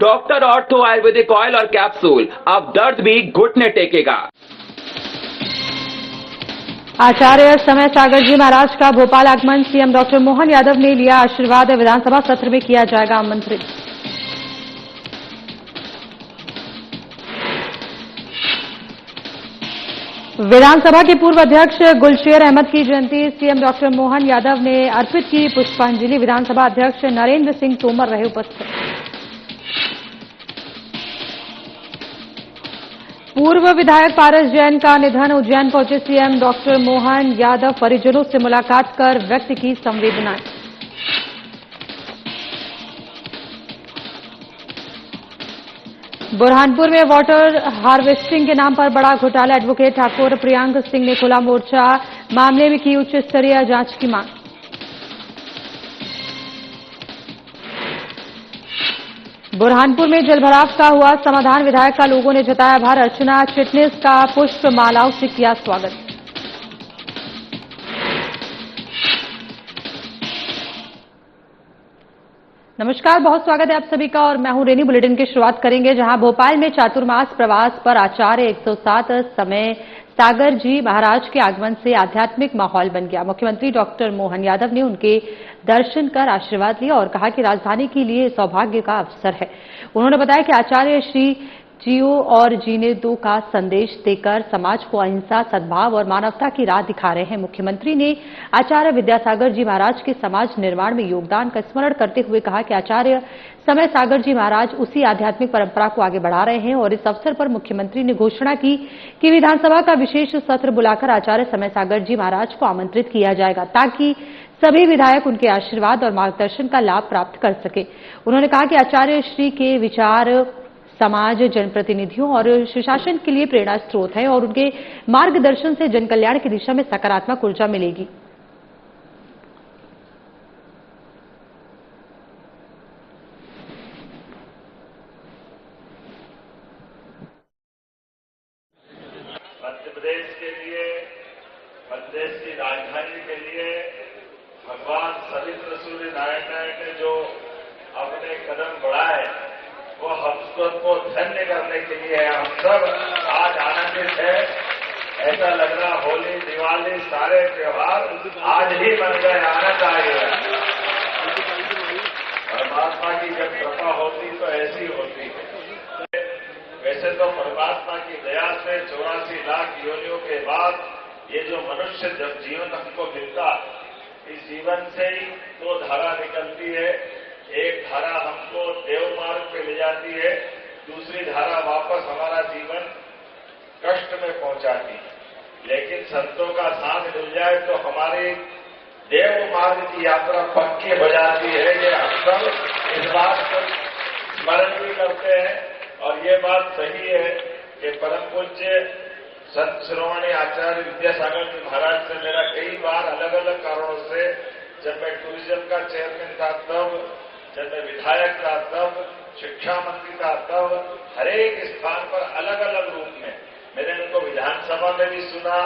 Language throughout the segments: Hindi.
डॉक्टर ऑर्थो आयुर्वेदिक ऑयल और कैप्सूल, अब दर्द भी घुटने टेकेगा। आचार्य समय सागर जी महाराज का भोपाल आगमन, सीएम डॉक्टर मोहन यादव ने लिया आशीर्वाद। विधानसभा सत्र में किया जाएगा आमंत्रित। विधानसभा के पूर्व अध्यक्ष गुलशेर अहमद की जयंती, सीएम डॉक्टर मोहन यादव ने अर्पित की पुष्पांजलि। विधानसभा अध्यक्ष नरेंद्र सिंह तोमर रहे उपस्थित। पूर्व विधायक पारस जैन का निधन, उज्जैन पहुंचे सीएम डॉक्टर मोहन यादव, परिजनों से मुलाकात कर व्यक्त की संवेदनाएं। बुरहानपुर में वाटर हार्वेस्टिंग के नाम पर बड़ा घोटाला, एडवोकेट ठाकुर प्रियांक सिंह ने खोला मोर्चा, मामले में की उच्च स्तरीय जांच की मांग। बुरहानपुर में जलभराव का हुआ समाधान, विधायक का लोगों ने जताया आभार। अर्चना चिटनिस का पुष्प मालाओं से किया स्वागत। नमस्कार, बहुत स्वागत है आप सभी का और मैं हूं रेनी। बुलेटिन की शुरुआत करेंगे जहां भोपाल में चातुर्मास प्रवास पर आचार्य 107 समय सागर जी महाराज के आगमन से आध्यात्मिक माहौल बन गया। मुख्यमंत्री डॉक्टर मोहन यादव ने उनके दर्शन कर आशीर्वाद लिया और कहा कि राजधानी के लिए सौभाग्य का अवसर है। उन्होंने बताया कि आचार्य श्री जियो और जीने दो का संदेश देकर समाज को अहिंसा, सद्भाव और मानवता की राह दिखा रहे हैं। मुख्यमंत्री ने आचार्य विद्यासागर जी महाराज के समाज निर्माण में योगदान का स्मरण करते हुए कहा कि आचार्य समय सागर जी महाराज उसी आध्यात्मिक परंपरा को आगे बढ़ा रहे हैं और इस अवसर पर मुख्यमंत्री ने घोषणा की कि विधानसभा का विशेष सत्र बुलाकर आचार्य समय सागर जी महाराज को आमंत्रित किया जाएगा ताकि सभी विधायक उनके आशीर्वाद और मार्गदर्शन का लाभ प्राप्त कर सके। उन्होंने कहा कि आचार्य श्री के विचार समाज, जनप्रतिनिधियों और सुशासन के लिए प्रेरणा स्रोत है और उनके मार्गदर्शन से जनकल्याण की दिशा में सकारात्मक ऊर्जा मिलेगी। मध्य प्रदेश के लिए, मध्य प्रदेश की राजधानी के लिए भगवान सवित्र सूर्य नारायण ने जो अपने कदम बढ़ाए वो हम सबको धन्य करने के लिए हम सब आज आनंदित है। ऐसा लग रहा होली, दिवाली, सारे त्योहार आज ही बन गए, आनंद आ गया। परमात्मा की जब कृपा होती तो ऐसी होती है। वैसे तो परमात्मा की दया से 84 लाख योनियों के बाद ये जो मनुष्य जब जीवन हमको मिलता, इस जीवन से ही 2 धारा निकलती है। एक धारा हमको देव मार्ग पे ले जाती है, दूसरी धारा वापस हमारा जीवन कष्ट में पहुंचाती है। लेकिन संतों का साथ मिल जाए तो हमारी देव मार्ग की यात्रा पक्की हो जाती है। ये हम सब इस बात को स्मरण भी करते हैं और ये बात सही है कि परम पूज्य संत शिरोमणि आचार्य विद्यासागर जी महाराज से मेरा कई बार अलग अलग कारणों से, जब मैं टूरिज्म का चेयरमैन था तब, जब मैं विधायक था तब, शिक्षा मंत्री था तब, हरेक स्थान पर अलग अलग रूप में मैंने उनको विधानसभा में भी सुना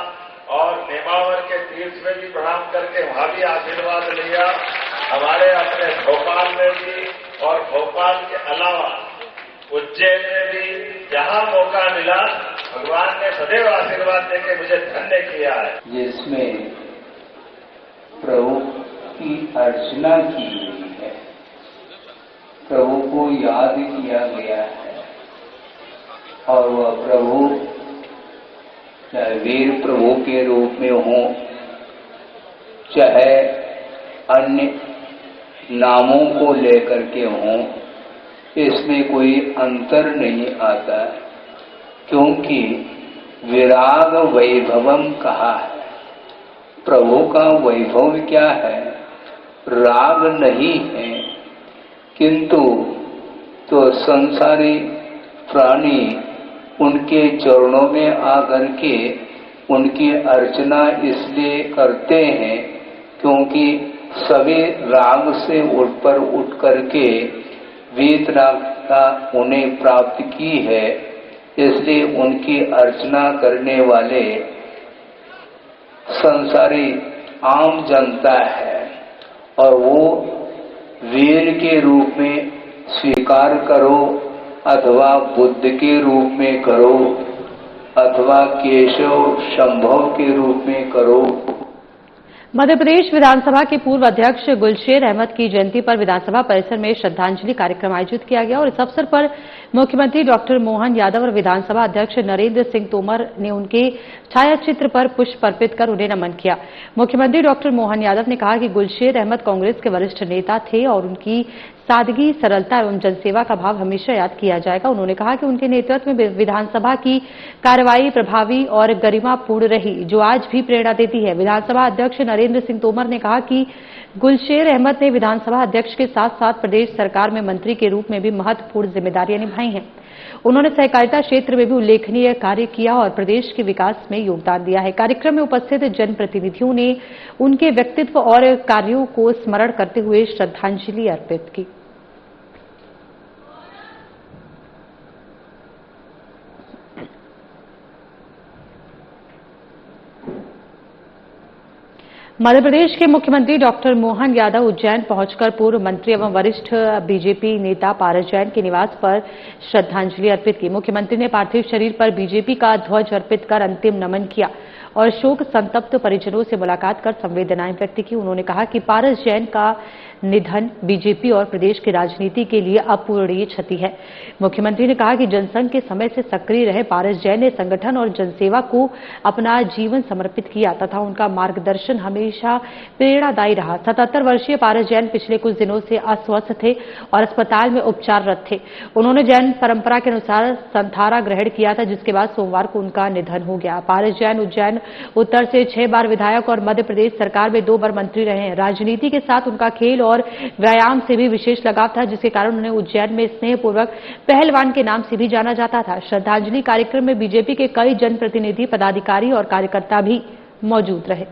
और नेमावर के तीर्थ में भी प्रणाम करके वहां भी आशीर्वाद लिया। हमारे अपने भोपाल में भी और भोपाल के अलावा उज्जैन में भी जहां मौका मिला भगवान ने सदैव आशीर्वाद देके मुझे धन्य किया है। जिसमें प्रभु की अर्चना की गई है, प्रभु को याद किया गया है और वह प्रभु चाहे वीर प्रभु के रूप में हो, चाहे अन्य नामों को लेकर के हों, इसमें कोई अंतर नहीं आता, क्योंकि विराग वैभवम कहा है। प्रभु का वैभव क्या है? राग नहीं है, किंतु तो संसारी प्राणी उनके चरणों में आकर के उनकी अर्चना इसलिए करते हैं क्योंकि सभी राग से उठ करके वीत राग का उन्हें प्राप्त की है, इसलिए उनकी अर्चना करने वाले संसारी आम जनता है और वो वीर के रूप में स्वीकार करो अथवा बुद्ध के रूप में करो अथवा केशव संभव के रूप में करो। मध्य प्रदेश विधानसभा के पूर्व अध्यक्ष गुलशेर अहमद की जयंती पर विधानसभा परिसर में श्रद्धांजलि कार्यक्रम आयोजित किया गया और इस अवसर पर मुख्यमंत्री डॉक्टर मोहन यादव और विधानसभा अध्यक्ष नरेंद्र सिंह तोमर ने उनके छायाचित्र पर पुष्प अर्पित कर उन्हें नमन किया। मुख्यमंत्री डॉक्टर मोहन यादव ने कहा कि गुलशेर अहमद कांग्रेस के वरिष्ठ नेता थे और उनकी सादगी, सरलता एवं जनसेवा का भाव हमेशा याद किया जाएगा। उन्होंने कहा कि उनके नेतृत्व में विधानसभा की कार्रवाई प्रभावी और गरिमापूर्ण रही, जो आज भी प्रेरणा देती है। विधानसभा अध्यक्ष नरेंद्र सिंह तोमर ने कहा कि गुलशेर अहमद ने विधानसभा अध्यक्ष के साथ साथ प्रदेश सरकार में मंत्री के रूप में भी महत्वपूर्ण जिम्मेदारियां निभाई हैं। उन्होंने सहकारिता क्षेत्र में भी उल्लेखनीय कार्य किया और प्रदेश के विकास में योगदान दिया है। कार्यक्रम में उपस्थित जनप्रतिनिधियों ने उनके व्यक्तित्व और कार्यों को स्मरण करते हुए श्रद्धांजलि अर्पित की। मध्य प्रदेश के मुख्यमंत्री डॉक्टर मोहन यादव उज्जैन पहुंचकर पूर्व मंत्री एवं वरिष्ठ बीजेपी नेता पारस जैन के निवास पर श्रद्धांजलि अर्पित की। मुख्यमंत्री ने पार्थिव शरीर पर बीजेपी का ध्वज अर्पित कर अंतिम नमन किया और शोक संतप्त परिजनों से मुलाकात कर संवेदनाएं व्यक्त की। उन्होंने कहा कि पारस जैन का निधन बीजेपी और प्रदेश की राजनीति के लिए अपूरणीय क्षति है। मुख्यमंत्री ने कहा कि जनसंघ के समय से सक्रिय रहे पारस जैन ने संगठन और जनसेवा को अपना जीवन समर्पित किया तथा उनका मार्गदर्शन हमेशा प्रेरणादायी रहा। 77 वर्षीय पारस जैन पिछले कुछ दिनों से अस्वस्थ थे और अस्पताल में उपचाररत थे। उन्होंने जैन परंपरा के अनुसार संथारा ग्रहण किया था, जिसके बाद सोमवार को उनका निधन हो गया। पारस जैन उज्जैन उत्तर से 6 बार विधायक और मध्य प्रदेश सरकार में 2 बार मंत्री रहे हैं। राजनीति के साथ उनका खेल और व्यायाम से भी विशेष लगाव था, जिसके कारण उन्हें उज्जैन में स्नेहपूर्वक पहलवान के नाम से भी जाना जाता था। श्रद्धांजलि कार्यक्रम में बीजेपी के कई जनप्रतिनिधि, पदाधिकारी और कार्यकर्ता भी मौजूद रहे।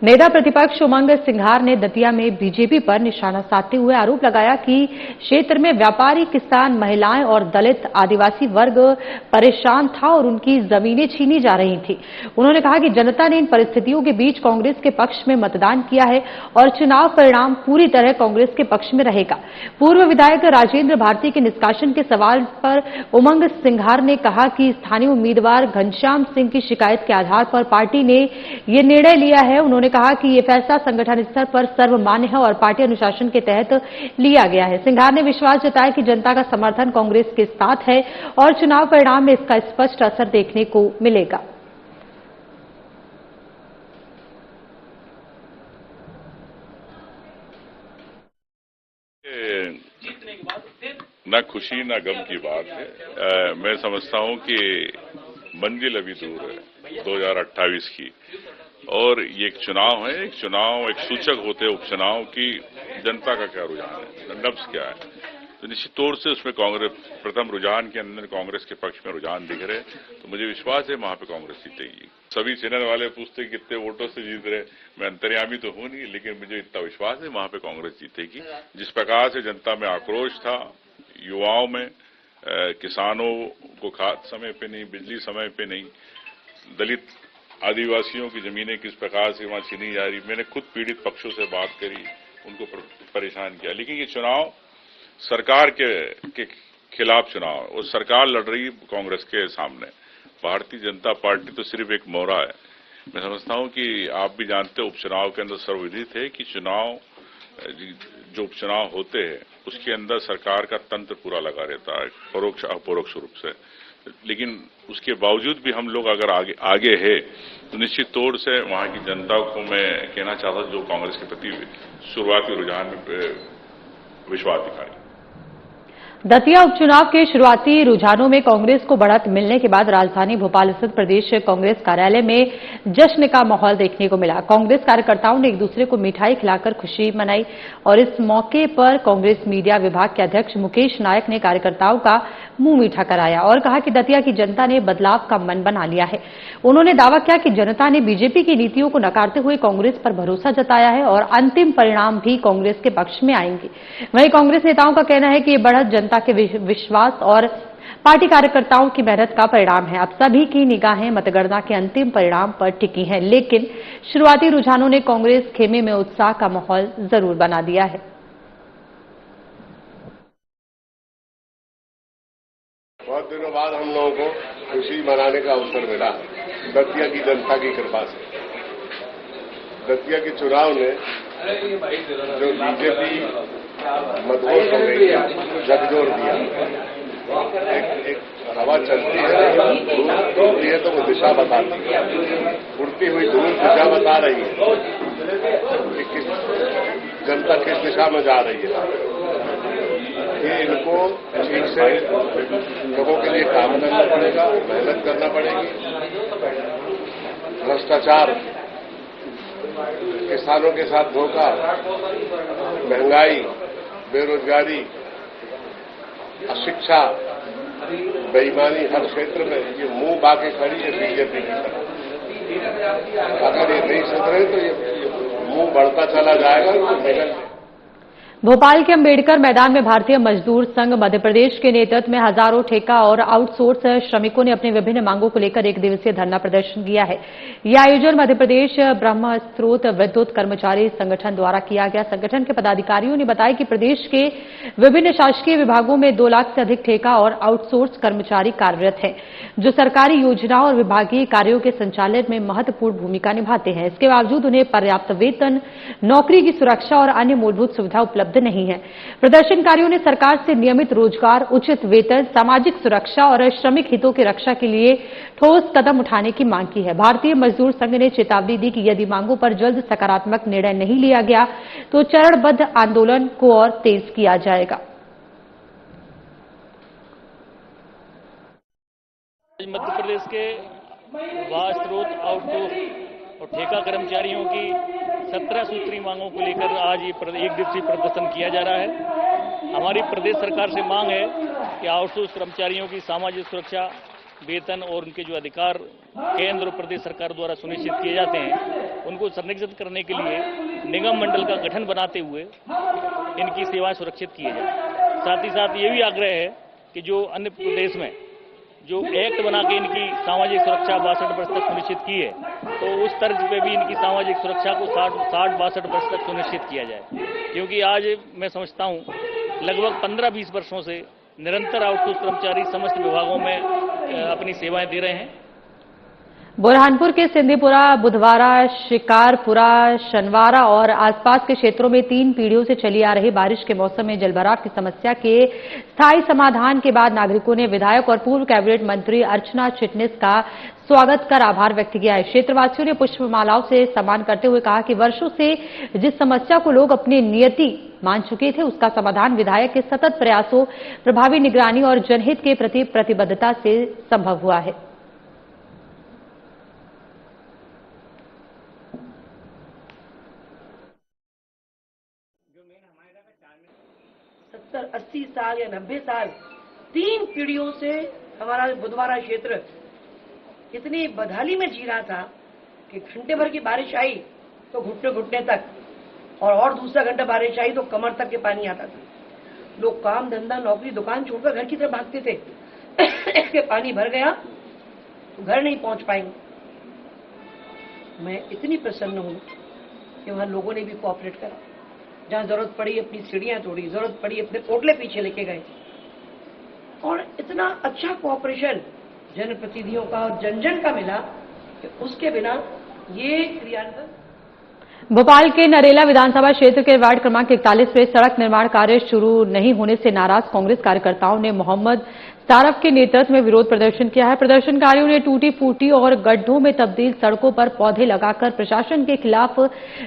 नेता प्रतिपक्ष उमंग सिंघार ने दतिया में बीजेपी पर निशाना साधते हुए आरोप लगाया कि क्षेत्र में व्यापारी, किसान, महिलाएं और दलित आदिवासी वर्ग परेशान था और उनकी जमीनें छीनी जा रही थी। उन्होंने कहा कि जनता ने इन परिस्थितियों के बीच कांग्रेस के पक्ष में मतदान किया है और चुनाव परिणाम पूरी तरह कांग्रेस के पक्ष में रहेगा। पूर्व विधायक राजेंद्र भारती के निष्कासन के सवाल पर उमंग सिंघार ने कहा कि स्थानीय उम्मीदवार घनश्याम सिंह की शिकायत के आधार पर पार्टी ने यह निर्णय लिया है। उन्होंने कहा कि यह फैसला संगठन स्तर पर सर्वमान्य है और पार्टी अनुशासन के तहत लिया गया है। सिंघार ने विश्वास जताया कि जनता का समर्थन कांग्रेस के साथ है और चुनाव परिणाम में इसका स्पष्ट असर देखने को मिलेगा। न खुशी न गम की बात है। मैं समझता हूं कि मंजिल अभी दूर है 2028 की, और ये एक चुनाव है। एक चुनाव एक सूचक होते हैं उपचुनाव की जनता का क्या रुझान है, नब्ज क्या है। तो निश्चित तौर से उसमें कांग्रेस प्रथम रुझान के अंदर कांग्रेस के पक्ष में रुझान दिख रहे, तो मुझे विश्वास है वहां पे कांग्रेस जीतेगी। सभी चैनल वाले पूछते कितने वोटों से जीत रहे, मैं अंतर्यामी तो हूं नहीं, लेकिन मुझे इतना विश्वास है वहां पे कांग्रेस जीतेगी। जिस प्रकार से जनता में आक्रोश था, युवाओं में, किसानों को खाद समय पे नहीं, बिजली समय पे नहीं, दलित आदिवासियों की जमीनें किस प्रकार से वहां छीनी जा रही, मैंने खुद पीड़ित पक्षों से बात करी, उनको परेशान किया। लेकिन ये चुनाव सरकार के खिलाफ चुनाव है और सरकार लड़ रही कांग्रेस के सामने। भारतीय जनता पार्टी तो सिर्फ एक मोहरा है। मैं समझता हूं कि आप भी जानते हो उपचुनाव के अंदर सर्वविदित है कि चुनाव जो उपचुनाव होते हैं उसके अंदर सरकार का तंत्र पूरा लगा रहता है, परोक्ष अपरोक्ष रूप से। लेकिन उसके बावजूद भी हम लोग अगर आगे है तो निश्चित तौर से वहां की जनता को मैं कहना चाहता हूं जो कांग्रेस के प्रति शुरुआती रुझान में विश्वास दिखाए। दतिया उपचुनाव के शुरुआती रुझानों में कांग्रेस को बढ़त मिलने के बाद राजधानी भोपाल स्थित प्रदेश कांग्रेस कार्यालय में जश्न का माहौल देखने को मिला। कांग्रेस कार्यकर्ताओं ने एक दूसरे को मिठाई खिलाकर खुशी मनाई और इस मौके पर कांग्रेस मीडिया विभाग के अध्यक्ष मुकेश नायक ने कार्यकर्ताओं का मुंह मीठा कराया और कहा कि दतिया की जनता ने बदलाव का मन बना लिया है। उन्होंने दावा किया कि जनता ने बीजेपी की नीतियों को नकारते हुए कांग्रेस पर भरोसा जताया है और अंतिम परिणाम भी कांग्रेस के पक्ष में आएंगे। वहीं कांग्रेस नेताओं का कहना है कि ये बढ़त जनता के विश्वास और पार्टी कार्यकर्ताओं की मेहनत का परिणाम है। अब सभी की निगाहें मतगणना के अंतिम परिणाम पर टिकी हैं, लेकिन शुरुआती रुझानों ने कांग्रेस खेमे में उत्साह का माहौल जरूर बना दिया है। बहुत दिनों बाद हम लोगों को खुशी मनाने का अवसर मिला दतिया की जनता की कृपा से। दतिया के चुनाव ने जो बीजेपी मदहोश हो गई झकझोर दिया। एक हवा चलती है तो वो दिशा बताती है, उड़ती हुई धूल दिशा बता रही है कि किस जनता किस दिशा में जा रही है। ये इनको ठीक से लोगों के लिए काम करना पड़ेगा, मेहनत करना पड़ेगी। भ्रष्टाचार, किसानों के साथ धोखा, महंगाई, बेरोजगारी, अशिक्षा, बेईमानी हर क्षेत्र में ये मुंह बाके खड़ी है बीजेपी की तरफ। अगर ये नहीं सुधरे तो ये मुंह बढ़ता चला जाएगा तो निकल। भोपाल के अंबेडकर मैदान में भारतीय मजदूर संघ मध्य प्रदेश के नेतृत्व में हजारों ठेका और आउटसोर्स श्रमिकों ने अपनी विभिन्न मांगों को लेकर एक दिवसीय धरना प्रदर्शन किया है। यह आयोजन मध्य प्रदेश ब्रह्म स्रोत विद्युत कर्मचारी संगठन द्वारा किया गया। संगठन के पदाधिकारियों ने बताया कि प्रदेश के विभिन्न शासकीय विभागों में 2 लाख से अधिक ठेका और आउटसोर्स कर्मचारी कार्यरत हैं, जो सरकारी योजनाओं और विभागीय कार्यों के संचालन में महत्वपूर्ण भूमिका निभाते हैं। इसके बावजूद उन्हें पर्याप्त वेतन, नौकरी की सुरक्षा और अन्य मूलभूत सुविधा उपलब्ध नहीं है। प्रदर्शनकारियों ने सरकार से नियमित रोजगार, उचित वेतन, सामाजिक सुरक्षा और श्रमिक हितों की रक्षा के लिए ठोस कदम उठाने की मांग की है। भारतीय मजदूर संघ ने चेतावनी दी कि यदि मांगों पर जल्द सकारात्मक निर्णय नहीं लिया गया तो चरणबद्ध आंदोलन को और तेज किया जाएगा। मध्य प्रदेश के वास्तु स्रोत आउटडोर और ठेका कर्मचारियों की 17 सूत्री मांगों को लेकर आज ये एक दिवसीय प्रदर्शन किया जा रहा है। हमारी प्रदेश सरकार से मांग है कि आउटसोर्स कर्मचारियों की सामाजिक सुरक्षा, वेतन और उनके जो अधिकार केंद्र और प्रदेश सरकार द्वारा सुनिश्चित किए जाते हैं, उनको संरक्षित करने के लिए निगम मंडल का गठन बनाते हुए इनकी सेवाएं सुरक्षित किए जाए। साथ ही साथ ये भी आग्रह है कि जो अन्य प्रदेश में जो एक्ट बना के इनकी सामाजिक सुरक्षा 62 वर्ष तक सुनिश्चित की है, तो उस तर्ज पे भी इनकी सामाजिक सुरक्षा को 60-62 वर्ष तक सुनिश्चित किया जाए। क्योंकि आज मैं समझता हूँ लगभग 15-20 वर्षों से निरंतर आउटसोर्स कर्मचारी समस्त विभागों में अपनी सेवाएं दे रहे हैं। बुरहानपुर के सिंधीपुरा, बुधवारा, शिकारपुरा, शनवारा और आसपास के क्षेत्रों में 3 पीढ़ियों से चली आ रही बारिश के मौसम में जलभराव की समस्या के स्थायी समाधान के बाद नागरिकों ने विधायक और पूर्व कैबिनेट मंत्री अर्चना चिटनिस का स्वागत कर आभार व्यक्त किया है। क्षेत्रवासियों ने पुष्पमालाओं से सम्मान करते हुए कहा कि वर्षों से जिस समस्या को लोग अपनी नियति मान चुके थे, उसका समाधान विधायक के सतत प्रयासों, प्रभावी निगरानी और जनहित के प्रति प्रतिबद्धता से संभव हुआ है। 70-80 साल या 90 साल 3 पीढ़ियों से हमारा बुधवारा क्षेत्र इतनी बदहाली में जी रहा था कि घंटे भर की बारिश आई तो घुटने घुटने तक, और दूसरा घंटा बारिश आई तो कमर तक के पानी आता था। लोग काम धंधा नौकरी दुकान छोड़कर घर की तरफ भागते थे कि पानी भर गया तो घर नहीं पहुंच पाएंगे। मैं इतनी प्रसन्न हूं कि वहां लोगों ने भी कोऑपरेट करा। जहां जरूरत पड़ी अपनी सीढ़ियां तोड़ी, जरूरत पड़ी अपने पोटले पीछे लेके गए, और इतना अच्छा कोऑपरेशन जनप्रतिनिधियों का और जन का मिला कि उसके बिना ये क्रियान्वयन। भोपाल के नरेला विधानसभा क्षेत्र के वार्ड क्रमांक 41 में सड़क निर्माण कार्य शुरू नहीं होने से नाराज कांग्रेस कार्यकर्ताओं ने मोहम्मद सारफ के नेतृत्व में विरोध प्रदर्शन किया है। प्रदर्शनकारियों ने टूटी फूटी और गड्ढों में तब्दील सड़कों पर पौधे लगाकर प्रशासन के खिलाफ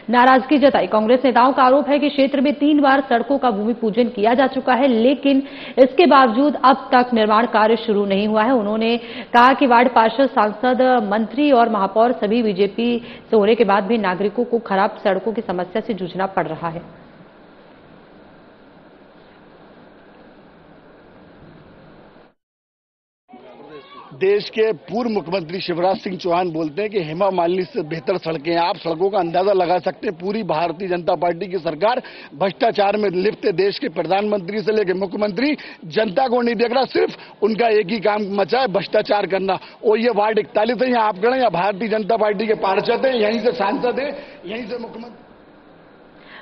नाराजगी जताई। कांग्रेस नेताओं का आरोप है कि क्षेत्र में 3 बार सड़कों का भूमि पूजन किया जा चुका है, लेकिन इसके बावजूद अब तक निर्माण कार्य शुरू नहीं हुआ है। उन्होंने कहा कि वार्ड पार्षद, सांसद, मंत्री और महापौर सभी बीजेपी से होने के बाद भी नागरिकों को खराब सड़कों की समस्या से जूझना पड़ रहा है। देश के पूर्व मुख्यमंत्री शिवराज सिंह चौहान बोलते हैं कि हेमा मालिनी से बेहतर सड़कें हैं। आप सड़कों का अंदाजा लगा सकते हैं। पूरी भारतीय जनता पार्टी की सरकार भ्रष्टाचार में लिप्त है। देश के प्रधानमंत्री से लेकर मुख्यमंत्री जनता को नहीं देख रहा, सिर्फ उनका एक ही काम मचा है, भ्रष्टाचार करना। और ये वार्ड 41 है, यहाँ आप खड़े, या भारतीय जनता पार्टी के पार्षद हैं, यहीं से सांसद है, यहीं से मुख्यमंत्री।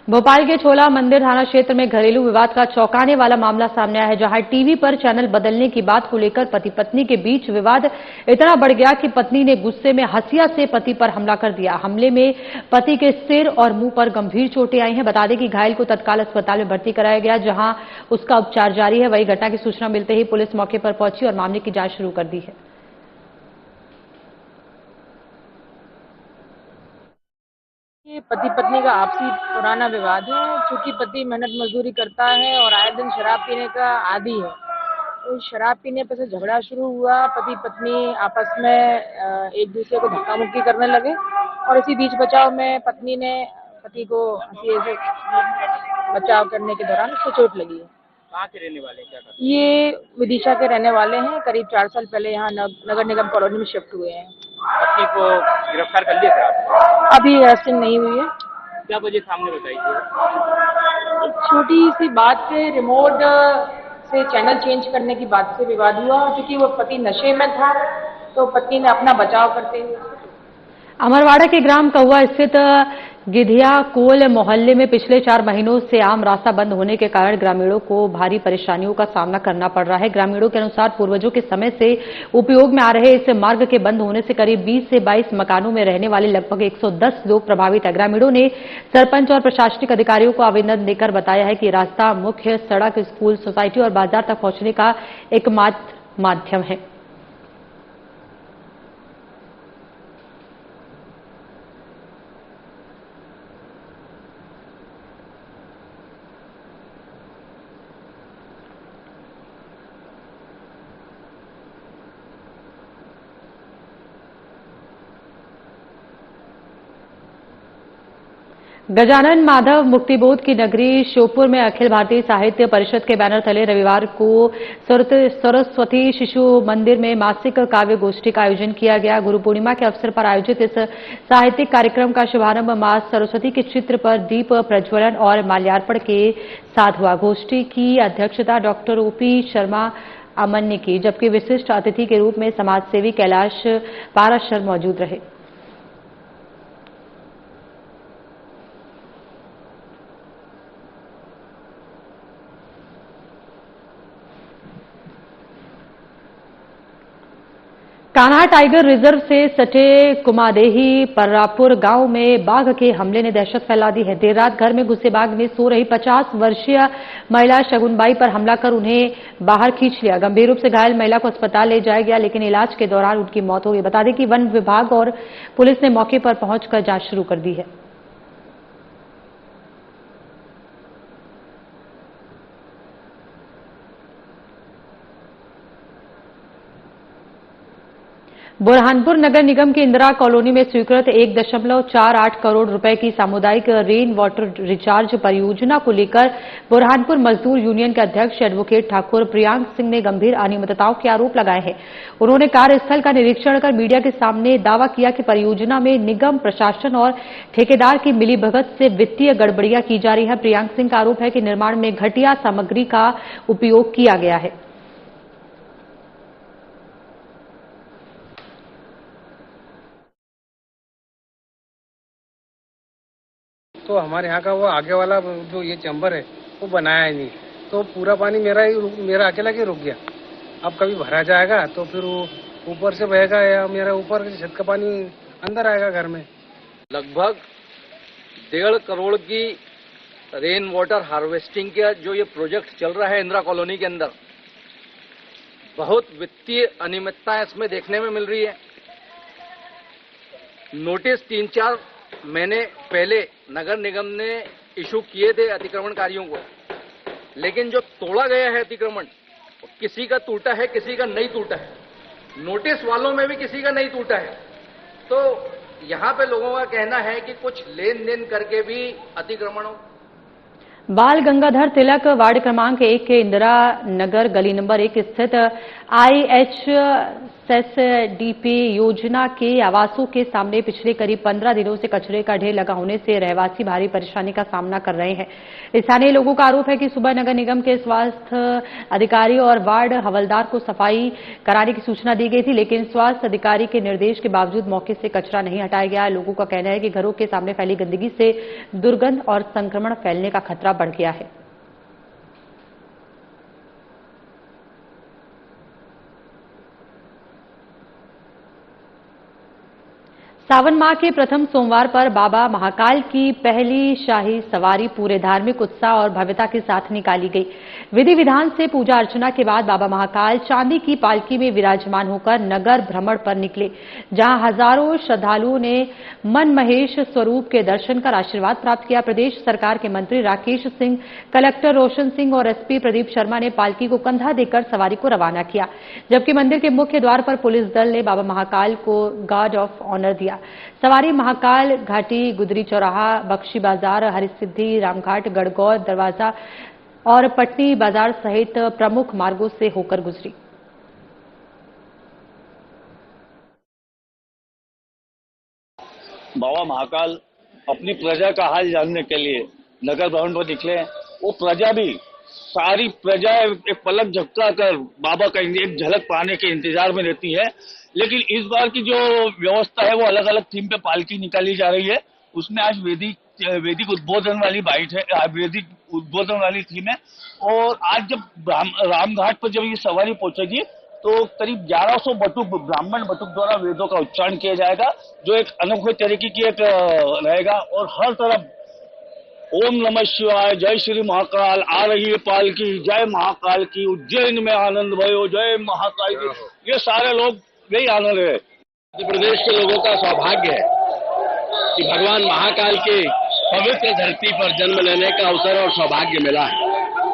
भोपाल के छोला मंदिर थाना क्षेत्र में घरेलू विवाद का चौंकाने वाला मामला सामने आया है, जहां टीवी पर चैनल बदलने की बात को लेकर पति पत्नी के बीच विवाद इतना बढ़ गया कि पत्नी ने गुस्से में हंसिया से पति पर हमला कर दिया। हमले में पति के सिर और मुंह पर गंभीर चोटें आई हैं। बता दें कि घायल को तत्काल अस्पताल में भर्ती कराया गया, जहां उसका उपचार जारी है। वहीं घटना की सूचना मिलते ही पुलिस मौके पर पहुंची और मामले की जांच शुरू कर दी है। ये पति पत्नी का आपसी पुराना विवाद है। क्योंकि पति मेहनत मजदूरी करता है और आए दिन शराब पीने का आदी है, तो शराब पीने पर से झगड़ा शुरू हुआ। पति पत्नी आपस में एक दूसरे को धक्का मुक्की करने लगे और इसी बीच बचाव में पत्नी ने पति को हंसिए से बचाव करने के दौरान उसको चोट लगी है। कहाँ के रहने वाले क्या करते? ये विदिशा के रहने वाले हैं। करीब 4 साल पहले यहाँ नगर निगम कॉलोनी में शिफ्ट हुए हैं। पत्नी को गिरफ्तार कर लिया था आपने? अभी अरेस्टिंग नहीं हुई है। क्या वजह सामने बताई थी? एक छोटी सी बात से, रिमोट से चैनल चेंज करने की बात से विवाद हुआ। क्योंकि वो पति नशे में था तो पत्नी ने अपना बचाव करते हुए। अमरवाड़ा के ग्राम कौवा स्थित गिधिया कोल मोहल्ले में पिछले 4 महीनों से आम रास्ता बंद होने के कारण ग्रामीणों को भारी परेशानियों का सामना करना पड़ रहा है। ग्रामीणों के अनुसार पूर्वजों के समय से उपयोग में आ रहे इस मार्ग के बंद होने से करीब 20 से 22 मकानों में रहने वाले लगभग 110 लोग प्रभावित है। ग्रामीणों ने सरपंच और प्रशासनिक अधिकारियों को आवेदन देकर बताया है कि रास्ता मुख्य सड़क, स्कूल, सोसाइटी और बाजार तक पहुंचने का एकमात्र माध्यम है। गजानन माधव मुक्तिबोध की नगरी श्योपुर में अखिल भारतीय साहित्य परिषद के बैनर तले रविवार को सरस्वती शिशु मंदिर में मासिक काव्य गोष्ठी का आयोजन किया गया। गुरु पूर्णिमा के अवसर पर आयोजित इस साहित्यिक कार्यक्रम का शुभारंभ मां सरस्वती के चित्र पर दीप प्रज्वलन और माल्यार्पण के साथ हुआ। गोष्ठी की अध्यक्षता डॉक्टर ओपी शर्मा अमन ने की, जबकि विशिष्ट अतिथि के रूप में समाजसेवी कैलाश पाराशर मौजूद रहे। कान्हा टाइगर रिजर्व से सटे कुमादेही पर्रापुर गांव में बाघ के हमले ने दहशत फैला दी है। देर रात घर में घुसे बाघ ने सो रही 50 वर्षीय महिला शगुनबाई पर हमला कर उन्हें बाहर खींच लिया। गंभीर रूप से घायल महिला को अस्पताल ले जाया गया, लेकिन इलाज के दौरान उनकी मौत हो गई। बता दें कि वन विभाग और पुलिस ने मौके पर पहुंचकर जांच शुरू कर दी है। बुरहानपुर नगर निगम की इंदिरा कॉलोनी में स्वीकृत 1.48 करोड़ रुपए की सामुदायिक रेन वाटर रिचार्ज परियोजना को लेकर बुरहानपुर मजदूर यूनियन के अध्यक्ष एडवोकेट ठाकुर प्रियांक सिंह ने गंभीर अनियमितताओं के आरोप लगाए हैं। उन्होंने कार्यस्थल का निरीक्षण कर मीडिया के सामने दावा किया कि परियोजना में निगम प्रशासन और ठेकेदार की मिलीभगत से वित्तीय गड़बड़ियां की जा रही है। प्रियांक सिंह का आरोप है कि निर्माण में घटिया सामग्री का उपयोग किया गया है। तो हमारे यहाँ का वो आगे वाला जो ये चैम्बर है वो बनाया ही नहीं, तो पूरा पानी मेरा अकेला के रुक गया। अब कभी भरा जाएगा तो फिर वो ऊपर से बहेगा या मेरा ऊपर के छत का पानी अंदर आएगा घर में। लगभग 1.5 करोड़ की रेन वाटर हार्वेस्टिंग का जो ये प्रोजेक्ट चल रहा है इंदिरा कॉलोनी के अंदर, बहुत वित्तीय अनियमितताएं इसमें देखने में मिल रही है। नोटिस 3-4 महीने पहले नगर निगम ने इशू किए थे अतिक्रमणकारियों को, लेकिन जो तोड़ा गया है अतिक्रमण, किसी का टूटा है, किसी का नहीं टूटा है। नोटिस वालों में भी किसी का नहीं टूटा है। तो यहाँ पे लोगों का कहना है कि कुछ लेन देन करके भी अतिक्रमणों। बाल गंगाधर तिलक वार्ड क्रमांक 1 के इंदिरा नगर गली नंबर 1 स्थित IH एसडीपी योजना के आवासों के सामने पिछले करीब 15 दिनों से कचरे का ढेर लगा होने से रहवासी भारी परेशानी का सामना कर रहे हैं। स्थानीय लोगों का आरोप है कि सुबह नगर निगम के स्वास्थ्य अधिकारी और वार्ड हवलदार को सफाई कराने की सूचना दी गई थी, लेकिन स्वास्थ्य अधिकारी के निर्देश के बावजूद मौके से कचरा नहीं हटाया गया। लोगों का कहना है कि घरों के सामने फैली गंदगी से दुर्गंध और संक्रमण फैलने का खतरा बढ़ गया है। सावन माह के प्रथम सोमवार पर बाबा महाकाल की पहली शाही सवारी पूरे धार्मिक उत्साह और भव्यता के साथ निकाली गई। विधि विधान से पूजा अर्चना के बाद बाबा महाकाल चांदी की पालकी में विराजमान होकर नगर भ्रमण पर निकले, जहां हजारों श्रद्धालुओं ने मन महेश स्वरूप के दर्शन कर आशीर्वाद प्राप्त किया। प्रदेश सरकार के मंत्री राकेश सिंह, कलेक्टर रोशन सिंह और एसपी प्रदीप शर्मा ने पालकी को कंधा देकर सवारी को रवाना किया, जबकि मंदिर के मुख्य द्वार पर पुलिस दल ने बाबा महाकाल को गार्ड ऑफ ऑनर दिया। सवारी महाकाल घाटी, गुदरी चौराहा, बख्शी बाजार, हरिसिद्धि, रामघाट, गढ़गौर दरवाजा और पटनी बाजार सहित प्रमुख मार्गों से होकर गुजरी। बाबा महाकाल अपनी प्रजा का हाल जानने के लिए नगर भवन पर निकले। वो प्रजा भी, सारी प्रजा एक पलक झपका कर बाबा का एक झलक पाने के इंतजार में रहती है। लेकिन इस बार की जो व्यवस्था है वो अलग अलग थीम पे पालकी निकाली जा रही है। उसमें आज वैदिक उद्बोधन वाली बाइट है, वैदिक उद्बोधन वाली थीम है। और आज जब रामघाट पर जब ये सवारी पहुंचेगी तो करीब 1100 बटुक, ब्राह्मण बटुक द्वारा वेदों का उच्चारण किया जाएगा, जो एक अनोखे तरीके की एक रहेगा। और हर तरफ ओम नमः शिवाय, जय श्री महाकाल, आ रही है पालकी, जय महाकाल की, उज्जैन में आनंद भयो, जय महाकाल की, ये सारे लोग यही आनंद है। मध्य प्रदेश के लोगों का सौभाग्य है कि भगवान महाकाल के पवित्र धरती पर जन्म लेने का अवसर और सौभाग्य मिला है।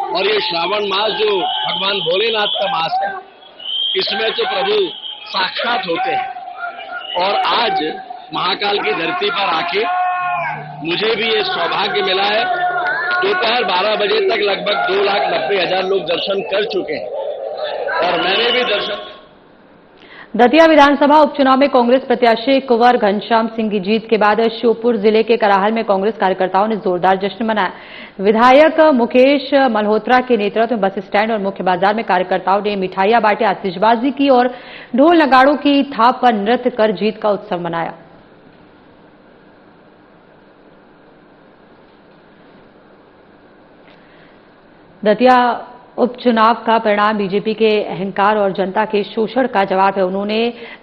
और ये श्रावण मास जो भगवान भोलेनाथ का मास है, इसमें तो प्रभु साक्षात होते हैं। और आज महाकाल की धरती पर आके मुझे भी ये सौभाग्य मिला है। दोपहर 12 बजे तक लगभग 2,90,000 लोग दर्शन कर चुके हैं और मैंने भी दर्शन। दतिया विधानसभा उपचुनाव में कांग्रेस प्रत्याशी कुंवर घनश्याम सिंह की जीत के बाद श्योपुर जिले के कराहल में कांग्रेस कार्यकर्ताओं ने जोरदार जश्न मनाया। विधायक मुकेश मल्होत्रा के नेतृत्व में बस स्टैंड और मुख्य बाजार में कार्यकर्ताओं ने मिठाइयां बांटे, आतिशबाजी की और ढोल नगाड़ों की थाप पर नृत्य कर जीत का उत्सव मनाया। दतिया उपचुनाव का परिणाम बीजेपी के अहंकार और जनता के शोषण का जवाब है। उन्होंने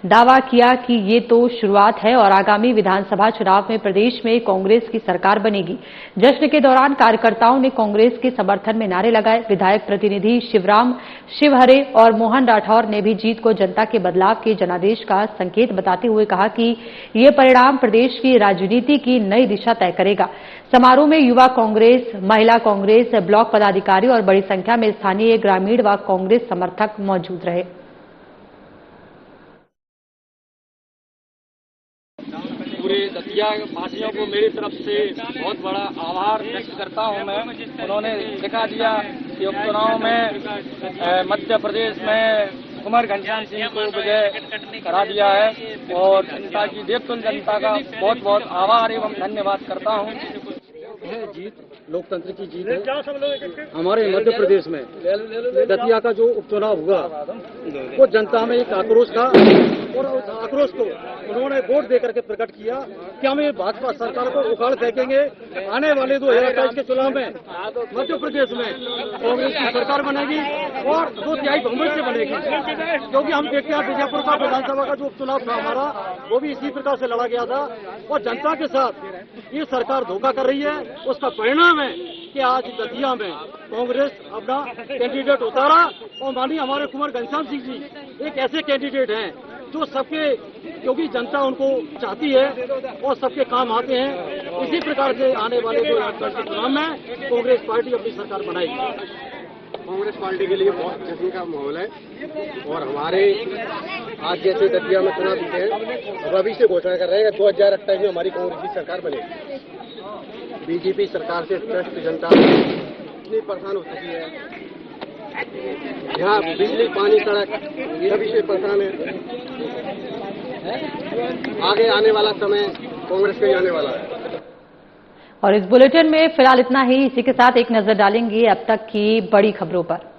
दावा किया कि ये तो शुरुआत है और आगामी विधानसभा चुनाव में प्रदेश में कांग्रेस की सरकार बनेगी। जश्न के दौरान कार्यकर्ताओं ने कांग्रेस के समर्थन में नारे लगाए। विधायक प्रतिनिधि शिवराम शिवहरे और मोहन राठौर ने भी जीत को जनता के बदलाव के जनादेश का संकेत बताते हुए कहा कि ये परिणाम प्रदेश की राजनीति की नई दिशा तय करेगा। समारोह में युवा कांग्रेस, महिला कांग्रेस, ब्लॉक पदाधिकारी और बड़ी संख्या में स्थानीय, ग्रामीण व कांग्रेस समर्थक मौजूद रहे। पूरे दतिया वासियों को मेरी तरफ से बहुत बड़ा आभार व्यक्त करता हूं मैं। उन्होंने दिखा दिया कि उपचुनाव में मध्य प्रदेश में कुंवर घनश्याम सिंह को विजय करा दिया है और जनता की देवतुल्य जनता का बहुत बहुत आभार एवं धन्यवाद करता हूं। यह जीत लोकतंत्र की जीत है। हमारे मध्य प्रदेश में दतिया का जो उपचुनाव हुआ वो जनता में एक आक्रोश था और उस आक्रोश को उन्होंने वोट देकर के प्रकट किया कि हम ये भाजपा सरकार को उखाड़ फेंकेंगे। आने वाले 2028 के चुनाव में मध्य प्रदेश में कांग्रेस की सरकार बनेगी और 2/3 बहुमत से बनेगी, क्योंकि हम देखते हैं बीजापुर का विधानसभा का जो उपचुनाव था हमारा, वो भी इसी प्रकार से लड़ा गया था और जनता के साथ ये सरकार धोखा कर रही है। उसका परिणाम है कि आज दतिया में कांग्रेस अपना कैंडिडेट उतारा और माननीय हमारे कुंवर घनश्याम सिंह जी एक ऐसे कैंडिडेट हैं जो सबके, क्योंकि जनता उनको चाहती है और सबके काम आते हैं। इसी प्रकार से आने वाले 2028 के चुनाव में कांग्रेस पार्टी अपनी सरकार बनाएगी। कांग्रेस पार्टी के लिए बहुत जश्न का माहौल है और हमारे आज जैसे दतिया में चुनाव जीते हैं, अब अभी से घोषणा कर रहे हैं कि 2028 में हमारी कांग्रेस की सरकार बनेगी। बीजेपी सरकार से ट्रस्ट जनता इतनी परेशान हो चुकी है, यहाँ बिजली, पानी, सड़क सभी से परेशान है। आगे आने वाला समय कांग्रेस का ही आने वाला है। और इस बुलेटिन में फिलहाल इतना ही। इसी के साथ एक नजर डालेंगे अब तक की बड़ी खबरों पर।